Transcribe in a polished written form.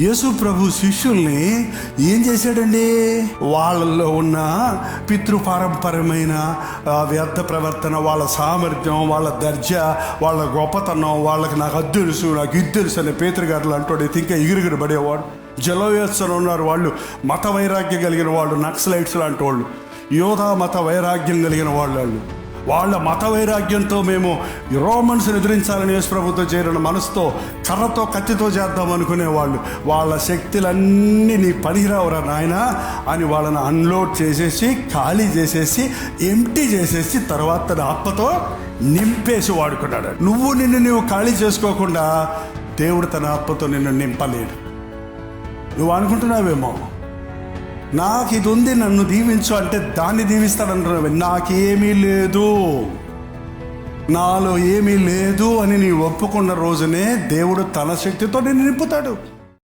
యేసు ప్రభు శిష్యుల్ని ఏం చేశాడండి? వాళ్ళల్లో ఉన్న పితృపారంపర్యమైన వ్యర్థ ప్రవర్తన, వాళ్ళ సామర్థ్యం, వాళ్ళ దర్జా, వాళ్ళ గొప్పతనం, వాళ్ళకి నాకు అది తెలుసు, నాకు ఇది తెలుసు అనే పేతురుగారులు అంటాడు. ఇంకా ఎగిరిగిరి పడేవాడు. జలవేస్తలు ఉన్నారు, వాళ్ళు మత వైరాగ్యం కలిగిన వాళ్ళు, నక్సలైట్స్ లాంటి వాళ్ళు, యోధా మత వైరాగ్యం కలిగిన వాళ్ళు. వాళ్ళ మత వైరాగ్యంతో మేము రోమన్స్ని ఎదిరించాలని యేసు ప్రభుతో చేరిన మనసుతో కర్రతో కత్తితో చేద్దాం అనుకునేవాళ్ళు. వాళ్ళ శక్తులన్నీ నీ పనికిరావురా నాయన అని వాళ్ళని అన్లోడ్ చేసేసి, ఖాళీ చేసేసి, ఎంటీ చేసేసి, తర్వాత తన ఆత్మతో నింపేసి వాడుకున్నాడు. నిన్ను ఖాళీ చేసుకోకుండా దేవుడు తన ఆత్మతో నిన్ను నింపలేడు. నువ్వు అనుకుంటున్నావేమో నాకు ఇది ఉంది, నన్ను దీవించు అంటే దాన్ని దీవిస్తాడంటున్నావు. నాకేమీ లేదు, నాలో ఏమీ లేదు అని నీ ఒప్పుకున్న రోజునే దేవుడు తన శక్తితో నిన్ను నింపుతాడు.